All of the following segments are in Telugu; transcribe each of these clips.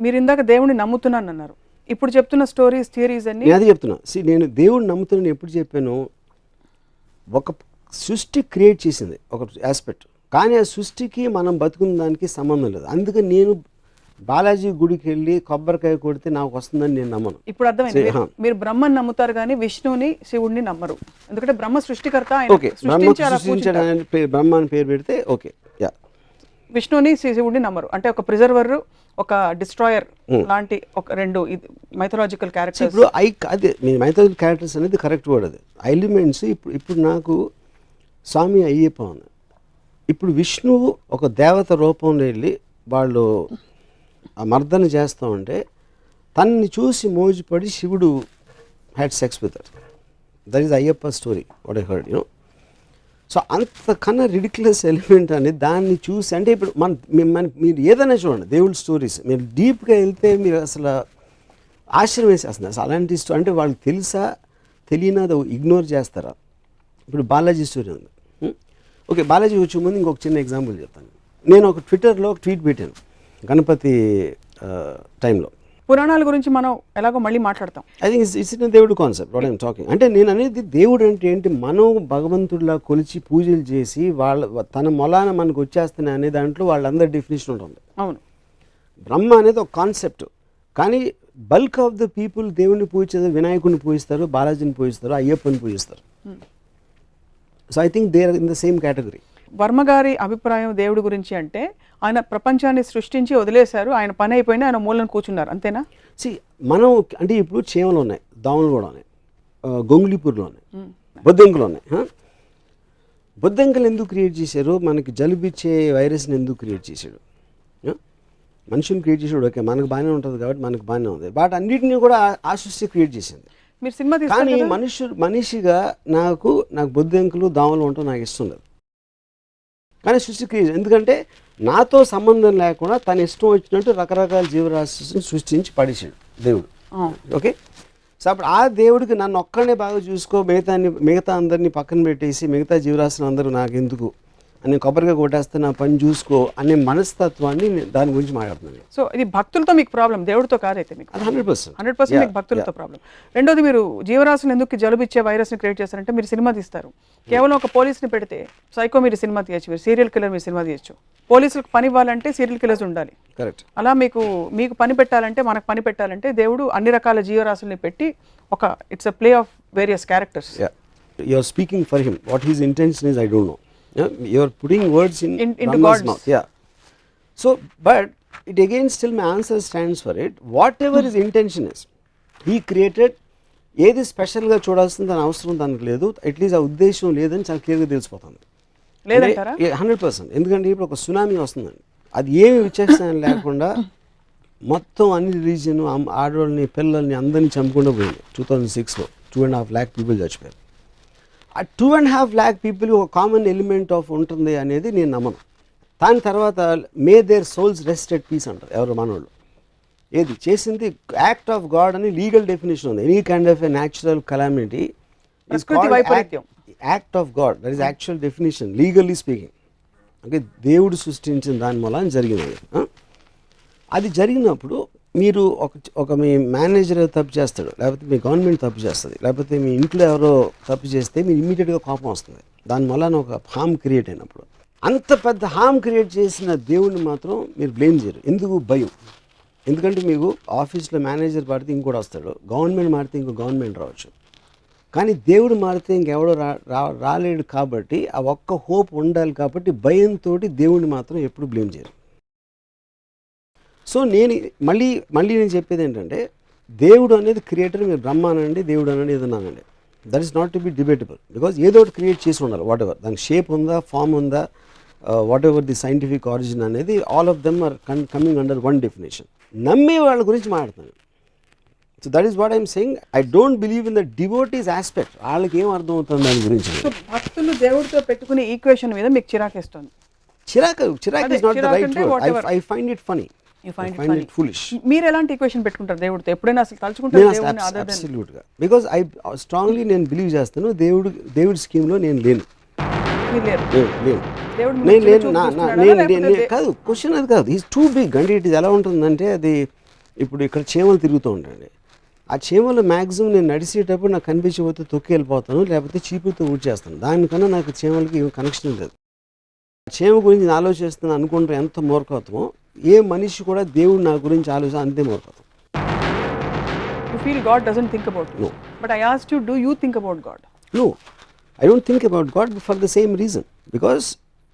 మీరు ఇందాక దేవుడిని నమ్ముతున్నాను అన్నారు. ఇప్పుడు చెప్తున్న స్టోరీస్ థియరీస్ అన్ని నేను అదే చెప్తున్నా. నేను దేవుడిని నమ్ముతున్నాను ఎప్పుడు చెప్పాను, ఒక సృష్టి క్రియేట్ చేసింది ఒక ఆస్పెక్ట్, కానీ ఆ సృష్టికి మనం బతుకున్న దానికి సంబంధం లేదు. అందుకని నేను బాలాజీ గుడికి వెళ్ళి కొబ్బరికాయ కొడితే నాకు వస్తుందని నేను నమ్మను. ఇప్పుడు అర్థమైంది. మీరు బ్రహ్మని నమ్ముతారు కానీ విష్ణువుని శివుడిని నమ్మరు. ఎందుకంటే బ్రహ్మ సృష్టికర్త, ఓకే, బ్రహ్మ అని పేరు పెడితే ఓకే. యా, విష్ణువుని శివుడిని నమ్మరు. అంటే ఒక ప్రిజర్వర్, ఒక డిస్ట్రాయర్ లాంటి ఒక రెండు మైథలాజికల్ క్యారెక్టర్స్. ఇప్పుడు అదే మీ మైథలాజికల్ క్యారెక్టర్స్ అనేది కరెక్ట్ వర్డ్. అది ఎలిమెంట్స్. ఇప్పుడు నాకు స్వామి అయ్యప్ప ఉంది. ఇప్పుడు విష్ణువు ఒక దేవత రూపంలో వెళ్ళి వాళ్ళు ఆ మర్దన చేస్తూ ఉంటే తనని చూసి మోజుపడి శివుడు had sex with that. That is Ayyappa story what I heard, you know. So అంతకన్నా రిడిక్యులస్ ఎలిమెంట్ అని దాన్ని చూసి, అంటే ఇప్పుడు మీరు ఏదైనా చూడండి దేవుళ్ళ స్టోరీస్, మీరు డీప్గా వెళ్తే మీరు అసలు ఆశ్చర్యం వేసేస్తుంది. అసలు అలాంటి అంటే వాళ్ళకి తెలుసా తెలియనా అది ఇగ్నోర్ చేస్తారా. ఇప్పుడు బాలాజీ స్టోరీ ఉంది. ఓకే, బాలాజీ వచ్చే ముందు ఇంకొక చిన్న ఎగ్జాంపుల్ చెప్తాను. నేను ఒక ట్విట్టర్లో ఒక ట్వీట్ పెట్టాను గణపతి టైంలో. పురాణాల గురించి మనం ఎలాగో మళ్ళీ మాట్లాడతాం. ఐ థింక్ ఇట్స్ ఇన్ దేవుడు కాన్సెప్ట్ వాట్ ఐఎమ్ టాకింగ్. అంటే నేను అనేది దేవుడు అంటే ఏంటి, మనం భగవంతుడిలా కొలిచి పూజలు చేసి తన మొలాన మనకు వచ్చేస్తున్నాయి అనే దాంట్లో వాళ్ళందరి డెఫినేషన్ ఉంటుంది. అవును, బ్రహ్మ అనేది ఒక కాన్సెప్ట్, కానీ బల్క్ ఆఫ్ ద పీపుల్ దేవుడిని పూజిస్తారు, వినాయకుడిని పూజిస్తారు, బాలాజీని పూజిస్తారు, అయ్యప్పని పూజిస్తారు. So I think they are in the same category. Varma గారి అభిప్రాయం దేవుడి గురించి అంటే ఆయన ప్రపంచాన్ని సృష్టించి వదిలేశారు, ఆయన పని అయిపోయినా ఆయన మూలను కూర్చున్నారు, అంతేనా? మనం అంటే ఇప్పుడు చీమలు ఉన్నాయి, దోమలు కూడా ఉన్నాయి, గొంగుళిపూర్లు ఉన్నాయి, బొద్దింకలు ఉన్నాయి. బొద్దింకలు ఎందుకు క్రియేట్ చేశారు? మనకి జలుబిచ్చే వైరస్ని ఎందుకు క్రియేట్ చేశాడు? మనుషుని క్రియేట్ చేసాడు, ఓకే, మనకు బాగానే ఉంటుంది కాబట్టి మనకు బాగానే ఉంది. బట్ అన్నిటినీ కూడా ఆ సృష్టి క్రియేట్ చేసింది. మీరు సినిమా కానీ మనిషిగా నాకు బొద్దింకలు దోమలు ఉండటం నాకు ఇష్టం లేదు. కానీ సృష్టి క్రియేట్, ఎందుకంటే నాతో సంబంధం లేకుండా తన ఇష్టం వచ్చినట్టు రకరకాల జీవరాశిని సృష్టించి పడేసాడు దేవుడు. ఓకే, సో అప్పుడు ఆ దేవుడికి నన్ను ఒక్కడనే బాగా చూసుకో, మిగతా అందరినీ పక్కన పెట్టేసి మిగతా జీవరాశులు అందరూ నాకు ఎందుకు అని కొబ్బరిగా కొట్టేస్తే నా పని చూసుకో అనే మనస్తత్వాన్ని దాని గురించి మాట్లాడుతున్నాను. సో ఇది భక్తులతో మీకు ప్రాబ్లం, దేవుడితో కాదైతే మీకు 100% మీకు భక్తులతో ప్రాబ్లం. రెండోది, మీరు జీవరాశులు ఎందుకు జలుబిచ్చే వైరస్ని క్రియేట్ చేస్తారంటే మీరు సినిమా తీస్తారు, కేవలం ఒక పోలీస్ని పెడితే సైకో మీరు సినిమా తీయచ్చు, మీరు సీరియల్ కిల్లర్ మీరు సినిమా తీయచ్చు. పోలీసులకు పని ఇవ్వాలంటే సీరియల్ కిల్లర్స్ ఉండాలి. కరెక్ట్. అలా మీకు పని పెట్టాలంటే, మనకు పని పెట్టాలంటే దేవుడు అన్ని రకాల జీవరాశుల్ని పెట్టి ఒక it's a play of various characters. You are speaking for him. What his intention is I don't know. You are putting words into God's mouth. Yeah. So, but it again still my answer stands for it. Whatever his intention is, he created. ఏది స్పెషల్గా చూడాల్సింది దాని అవసరం దానికి లేదు, అట్లీస్ట్ ఆ ఉద్దేశం లేదని చాలా క్లియర్గా తెలిసిపోతుంది. లేదంటారా? 100%. ఎందుకంటే ఇప్పుడు ఒక సునామీ వస్తుందండి, అది ఏమి విచేస్తాను లేకుండా మొత్తం అన్ని రిలీజియన్ ఆడవాళ్ళని పిల్లల్ని అందరినీ చంపకుండా పోయింది. 2006లో 2.5 lakh పీపుల్ చచ్చిపోయారు. ఆ 2.5 lakh పీపుల్ ఒక కామన్ ఎలిమెంట్ ఆఫ్ ఉంటుంది అనేది నేను నమ్మను. దాని తర్వాత may their souls rest at peace అంటారు ఎవరు మనోళ్ళు. ఏది చేసింది యాక్ట్ ఆఫ్ గాడ్ అని లీగల్ డెఫినేషన్ ఉంది. Any kind of a natural calamity is called act of god. That is actual definition legally speaking. Okay, దేవుడు సృష్టించిన దాని వల్ల జరిగినది. అది జరిగినప్పుడు మీరు మీ మేనేజర్ తప్పు చేస్తాడు, లేకపోతే మీ గవర్నమెంట్ తప్పు చేస్తుంది, లేకపోతే మీ ఇంట్లో ఎవరో తప్పు చేస్తే మీరు ఇమ్మీడియట్గా కోపం వస్తుంది. దానివల్ల ఒక హామ్ క్రియేట్ అయినప్పుడు అంత పెద్ద హామ్ క్రియేట్ చేసిన దేవుడిని మాత్రం మీరు బ్లేమ్ చేయరు. ఎందుకు? భయం. ఎందుకంటే మీకు ఆఫీస్లో మేనేజర్ మారితే ఇంకోటి వస్తాడు, గవర్నమెంట్ మారితే ఇంకో గవర్నమెంట్ రావచ్చు, కానీ దేవుడు మారితే ఇంకెవడో రాలేడు. కాబట్టి ఆ ఒక్క హోప్ ఉండాలి. కాబట్టి భయంతో దేవుడిని మాత్రం ఎప్పుడు బ్లేమ్ చేయరు. సో నేను మళ్ళీ నేను చెప్పేది ఏంటంటే, దేవుడు అనేది క్రియేటర్, మీరు బ్రహ్మ అనండి, దేవుడు అనండి, ఏదన్నానండి, that is not to be debatable. Because ఏదో ఒకటి క్రియేట్ చేసి ఉండాలి. వాట్ ఎవర్ దానికి షేప్ ఉందా, ఫామ్ ఉందా, whatever the scientific origin అనేది, all of them are coming under one definition. నమ్మే వాళ్ళ గురించి మాట్లాడుతాను. So that is what I'm saying. I don't believe in the devotees aspect. వాళ్ళకి ఏం అర్థం అవుతుంది దాని గురించి. భక్తులు దేవుడితో పెట్టుకునే ఈక్వేషన్ మీద మీకు చిరాకేస్తుంది. చిరాకు is not the right word. I find it funny. మీరు ఎలాంటి ఈక్వేషన్ పెట్టుకుంటారు దేవుడితో? ఎప్పుడైనా అసలు తలుచుకుంటారు? అబ్సల్యూట్గా. బికాజ్ ఐ స్ట్రాంగ్లీ నేను బిలీవ్ చేస్తాను దేవుడి స్కీమ్లో నేను లేను. కాదు, క్వశ్చన్ అది కాదు. Is too big. అంటే ఇట్ ఎలా ఉంటుందంటే, అది ఇప్పుడు ఇక్కడ చీమలు తిరుగుతూ ఉంటాయండి. ఆ చీమలు మ్యాక్సిమం నేను నడిచేటప్పుడు నాకు కనిపించకపోతే తొక్కి వెళ్ళిపోతాను, లేకపోతే చీపుతో ఊడ్చేస్తాను. దానికన్నా నాకు చీమలకి ఏం కనెక్షన్ లేదు. చీమ గురించి నేను ఆలోచిస్తున్నాను అనుకుంటే ఎంత మూర్ఖత్వమో, ఏ మనిషి కూడా దేవుడు నా గురించి ఆలోచన అంతే మూర్ఖత్వం. You feel God doesn't think about you. No. But I asked you, do you think about God? No, I don't think about God for the same reason. Because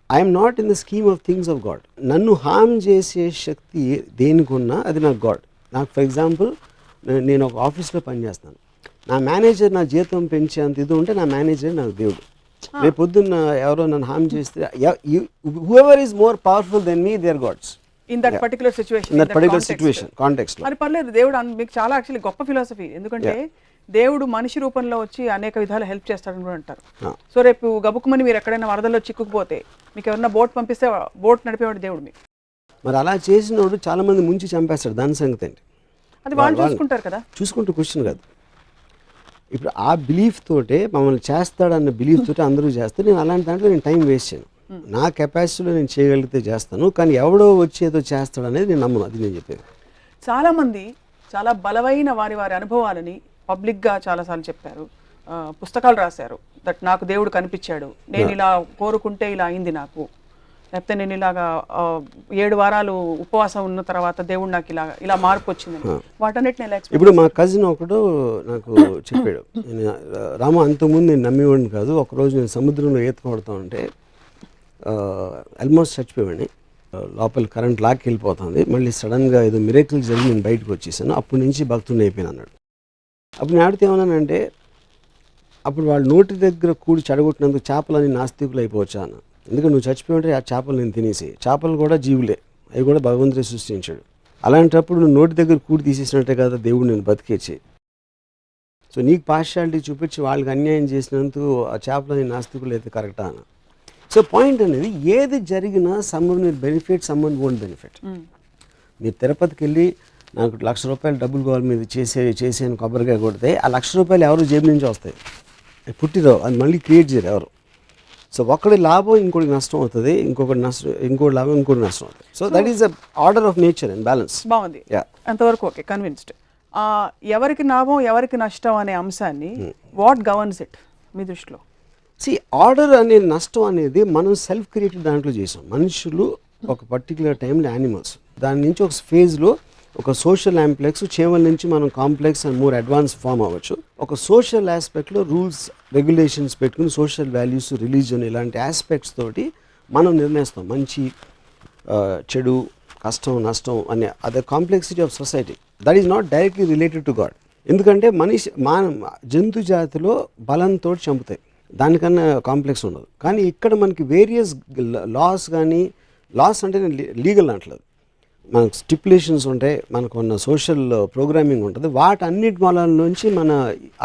I am not in the scheme of things of God. నన్ను హామ్ చేసే శక్తి దేనికున్నా అది నాకు గాడ్. నాకు ఫర్ ఎగ్జాంపుల్ నేను ఒక ఆఫీస్లో పనిచేస్తాను. నా మేనేజర్ నా జీతం పెంచేంత ఇది ఉంటే నా మేనేజర్ నాకు దేవుడు. రేపు పొద్దున్న ఎవరో నన్ను హామ్ చేస్తే whoever is more powerful than me, they are gods. In that particular situation, in that particular situation, context లో. మరి పర్లేదు, దేవుడు మీకు చాలా యాక్చువల్లీ గొప్ప ఫిలాసఫీ. ఎందుకంటే దేవుడు మనిషి రూపంలో వచ్చి అనేక విధాలు హెల్ప్ చేస్తాడని కూడా అంటారు. సో రేపు గబుక్కుమని మీరు ఎక్కడైనా వరదల్లో చిక్కుకుపోతే మీకు ఎవరైనా బోట్ పంపిస్తే బోట్ నడిపేవాడు దేవుడు మీకు. మరి అలా చేసినోడు చాలా మంది ముంచి చంపేస్తాడు. దాని సంగతి ఏంటి? అది వాళ్ళు చూసుకుంటారు కదా. చూసుకుంటూ క్వశ్చన్ కాదు. ఇప్పుడు ఆ బిలీఫ్ తోటే మమ్మల్ని చేస్తాడన్న బిలీఫ్ తోటే అందరూ చేస్తారు. నేను అలాంటి దాంట్లో నేను టైం వేస్ట్ చేయను. నా కెపాసిటీలో నేను చేయగలిగితే చేస్తాను, కానీ ఎవడో వచ్చి ఏదో చేస్తాడు అనేది నేను నమ్మను. అది నేను చెప్పేది. చాలామంది చాలా బలమైన వారి అనుభవాలని పబ్లిక్గా చాలాసార్లు చెప్పారు, పుస్తకాలు రాశారు. దట్ నాకు దేవుడు కనిపించాడు, నేను ఇలా కోరుకుంటే ఇలా అయింది నాకు, లేకపోతే నేను ఇలాగా 7 వారాలు ఉపవాసం ఉన్న తర్వాత దేవుడు నాకు ఇలా మార్పు వచ్చింది. వాటన్నిటిని ఎలా ఎక్స్ప్లెయిన్? ఇప్పుడు మా కజిన్ ఒకడు నాకు చెప్పాడు, రామ అంతకుముందు నేను నమ్మేవాడిని కాదు, ఒకరోజు నేను సముద్రంలో ఈత కొడతా ఉంటే ఆల్మోస్ట్ చచ్చిపోయాడిని, లోపల కరెంట్ లాక్కి వెళ్ళిపోతుంది, మళ్ళీ సడన్గా ఏదో మిరేకిల్ జరిగి నేను బయటకు వచ్చేసాను, అప్పటి నుంచి భక్తుడిని అయిపోయాను అన్నాడు. అప్పుడు నేను ఆడితే ఏమన్నానంటే, అప్పుడు వాళ్ళ నోటి దగ్గర కూడి చెడగొట్టినందుకు చేపలని నాస్తికులు అయిపోవచ్చా అన్న. ఎందుకంటే నువ్వు చచ్చిపోయింటే ఆ చేపలు నేను తినేసి, చేపలు కూడా జీవులే, అవి కూడా భగవంతుడే సృష్టించాడు. అలాంటప్పుడు నువ్వు నోటి దగ్గర కూడి తీసేసినట్టే కదా దేవుడు నేను బతికేసి. సో నీకు పార్షియాలిటీ చూపించి వాళ్ళకి అన్యాయం చేసినందుకు ఆ చేపలని నాస్తికులు అయితే కరెక్టా అన్న. సో పాయింట్ అనేది, ఏది జరిగినా someone will benefit, someone won't benefit. మీరు తిరుపతికి వెళ్ళి నాకు ₹1,00,000 డబ్బులు కావాలి మీరు చేసేని కొబ్బరికాయ కొడితే ఆ ₹1,00,000 ఎవరు జేబు నుంచి వస్తాయి, పుట్టిరావు, అది మళ్ళీ క్రియేట్ చేయరు ఎవరు. సో ఒకటి లాభం ఇంకోటి నష్టం అవుతుంది, ఇంకోటి లాభం ఇంకోటి నష్టం అవుతుంది. So that is the order of nature and balance. బాగుంది, అంతవరకు ఓకే, కన్విన్స్డ్. ఎవరికి లాభం ఎవరికి నష్టం అనే అంశాన్ని వాట్ గవర్న్స్ ఇట్ మీ దృష్టిలో? ఆర్డర్ అనే నష్టం అనేది మనం సెల్ఫ్ క్రియేటెడ్ దాంట్లో చేసాం. మనుషులు ఒక పర్టికులర్ టైంలో యానిమల్స్, దాని నుంచి ఒక ఫేజ్లో ఒక సోషల్ ఆంప్లెక్స్, చీమల నుంచి మనం complex and more advance form అవ్వచ్చు. ఒక సోషల్ ఆస్పెక్ట్లో రూల్స్ రెగ్యులేషన్స్ పెట్టుకుని సోషల్ వాల్యూస్, రిలీజన్ ఇలాంటి ఆస్పెక్ట్స్ తోటి మనం నిర్ణయిస్తాం మంచి చెడు, కష్టం నష్టం అనే అదే complexity of society. That is not directly related to God. ఎందుకంటే జంతు జాతిలో బలంతో చంపుతాయి, దానికన్నా కాంప్లెక్స్ ఉండదు. కానీ ఇక్కడ మనకి వేరియస్ లాస్, కానీ లాస్ అంటే లీగల్ అంటలేదు, మనకు స్టిపులేషన్స్ ఉంటాయి, మనకు ఉన్న సోషల్ ప్రోగ్రామింగ్ ఉంటుంది, వాటన్నిటి మూలాల నుంచి మన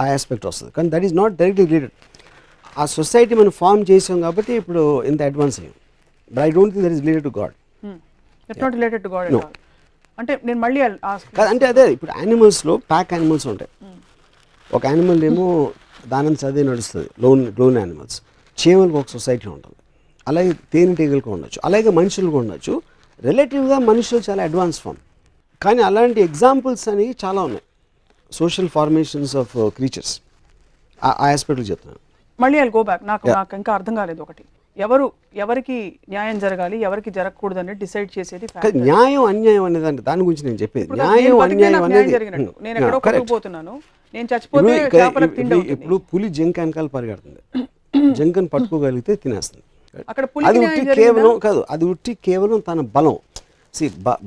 ఆ ఆస్పెక్ట్ వస్తుంది. కానీ that is not directly related. ఆ సొసైటీ మనం ఫామ్ చేసాం కాబట్టి ఇప్పుడు ఇంత అడ్వాన్స్ అయ్యాం. But I don't think that is related to God. It's not related to God at all. అంటే నేను మళ్ళీ అంటే అదే, ఇప్పుడు యానిమల్స్లో ప్యాక్ యానిమల్స్ ఉంటాయి. ఒక యానిమల్ ఏమో దానం చదివి నడుస్తుంది, లోన్ యానిమల్స్. చీమలకు ఒక సొసైటీ ఉంటుంది, అలాగే తేనెటీగలకు ఉండొచ్చు, అలాగే మనుషులకు ఉండొచ్చు. రిలేటివ్గా మనుషులు చాలా అడ్వాన్స్ ఫామ్. కానీ అలాంటి ఎగ్జాంపుల్స్ అనేవి చాలా ఉన్నాయి, సోషల్ ఫార్మేషన్స్ ఆఫ్ క్రీచర్స్. ఆ ఆస్పెక్ట్లు చెప్తున్నాను. మళ్ళీ ఐల్ గో బ్యాక్. నాకు ఇంకా అర్థం కాలేదు ఒకటి, ఎవరికి న్యాయం జరగాలి ఎవరికి జరగకూడదు అనేది డిసైడ్ చేసేది న్యాయం అన్యాయం అనేది దాని గురించి నేను చెప్పేది. న్యాయం అన్యాయం అనేది నేను ఎక్కడో కొట్టుకుపోతున్నాను, నేను చచ్చిపోతే చేపలకు తిండి అవుతుంది. ఇప్పుడు పులి జింక వెనకాల పరిగెడుతుంది, జింకను పట్టుకోగలిగితే తినేస్తుంది. అక్కడ అది ఉట్టి కేవలం కాదు, అది ఉట్టి కేవలం తన బలం.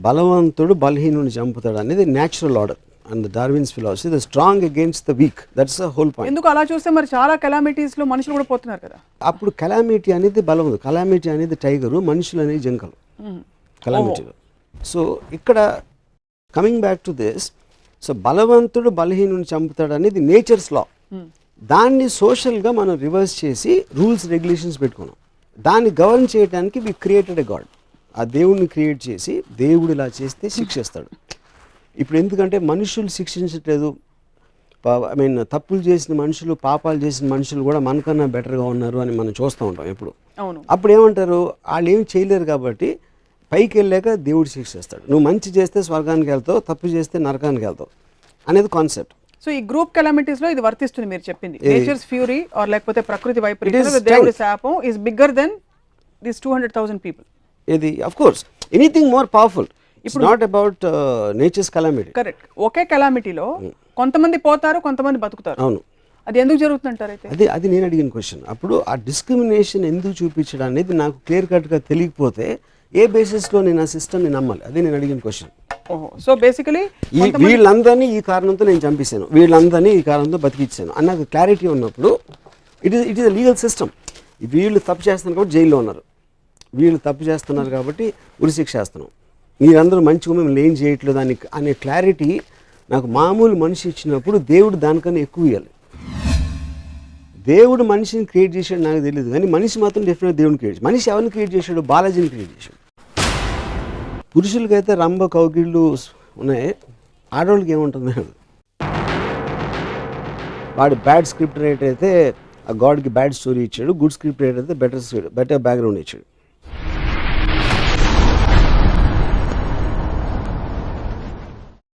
బలవంతుడు బలహీనుని చంపుతాడు అనేది natural order and Darwin's philosophy, the strong against the week. That's the whole point. ఎందుకు అలా చూస్తే మరి చాలా కెలామిటీస్ లో మనుషులు కూడా పోతున్నారు కదా. అప్పుడు కెలామిటీ అనేది బలం, కెలామిటీ అనేది టైగరు, మనుషులు అనేది జింకలు కెలామిటీలో. సో ఇక్కడ coming back to this, so బలవంతుడు బలహీనుని చంపుతాడు అనేది నేచర్స్ లా. దాన్ని సోషల్గా మనం రివర్స్ చేసి రూల్స్ రెగ్యులేషన్స్ పెట్టుకున్నాం. దాన్ని గవర్న్ చేయడానికి వి క్రియేటెడ్ ఎ గాడ్. ఆ దేవుడిని క్రియేట్ చేసి దేవుడు ఇలా చేస్తే శిక్షిస్తాడు. ఇప్పుడు ఎందుకంటే మనుషులు శిక్షించట్లేదు, ఐ మీన్ తప్పులు చేసిన మనుషులు, పాపాలు చేసిన మనుషులు కూడా మనకన్నా బెటర్గా ఉన్నారు అని మనం చూస్తూ ఉంటాం ఎప్పుడు. అప్పుడు ఏమంటారు, వాళ్ళు ఏమి చేయలేరు కాబట్టి పైకి వెళ్ళాక దేవుడు శిక్షిస్తాడు. నువ్వు మంచి చేస్తే స్వర్గానికి వెళ్తావు, తప్పు చేస్తే నరకానికి వెళ్తావు అనేది కాన్సెప్ట్. సో ఈ గ్రూప్ కెలామిటీస్ లో ఇది వర్తిస్తుంది మీరు చెప్పింది. నేచర్స్ ఫ్యూరీ ఆర్ లేకపోతే ప్రకృతి It వైపరీత్యం is దేవుడి శాపం is bigger than this 200,000 people. ఇది of course anything more powerful. It's not about nature's calamity. Correct. ఒకే కెలామిటీలో కొంతమంది పోతారు, కొంతమంది బతుకుతారు. అవును. అది ఎందుకు జరుగుతుందంటారు అయితే? అది నేను అడిగిన క్వశ్చన్. అప్పుడు ఆ డిస్క్రిమినేషన్ ఎందుకు చూపించడం అనేది నాకు క్లియర్ కట్గా తెలియకపోతే ఏ బేసిస్లో నేను ఆ సిస్టమ్ని నమ్మాలి? అదే నేను అడిగిన క్వశ్చన్. ఓహో. సో బేసికలీ వీళ్ళందరినీ ఈ కారణంతో నేను చంపేశాను, వీళ్ళందరినీ ఈ కారణంతో బతికిచ్చాను అన్న క్లారిటీ ఉన్నప్పుడు ఇట్ ఈస్ లీగల్ సిస్టమ్. వీళ్ళు తప్పు చేస్తున్నారు కాబట్టి జైల్లో ఉన్నారు, వీళ్ళు తప్పు చేస్తున్నారు కాబట్టి ఉరిశిక్ష చేస్తున్నాం, మీరందరూ మంచిగా మిమ్మల్ని ఏం చేయట్లేదు అనే క్లారిటీ నాకు మామూలు మనిషి ఇచ్చినప్పుడు దేవుడు దానికన్నా ఎక్కువ ఇవ్వాలి. దేవుడు మనిషిని క్రియేట్ చేశాడు నాకు తెలియదు, కానీ మనిషి మాత్రం డెఫినెట్గా దేవుడిని క్రియేట్ చేశాడు. మనిషి ఎవరిని క్రియేట్ చేశాడు? బాలాజీని క్రియేట్ చేశాడు. పురుషులకైతే రంభ కౌగిళ్ళు ఉన్నాయి, ఆడవాళ్ళకి ఏముంటుంది? వాడు బ్యాడ్ స్క్రిప్ట్ రైటర్ అయితే ఆ గాడ్కి బ్యాడ్ స్టోరీ ఇచ్చాడు, గుడ్ స్క్రిప్ట్ రైటర్ అయితే బెటర్ బ్యాక్గ్రౌండ్ ఇచ్చాడు.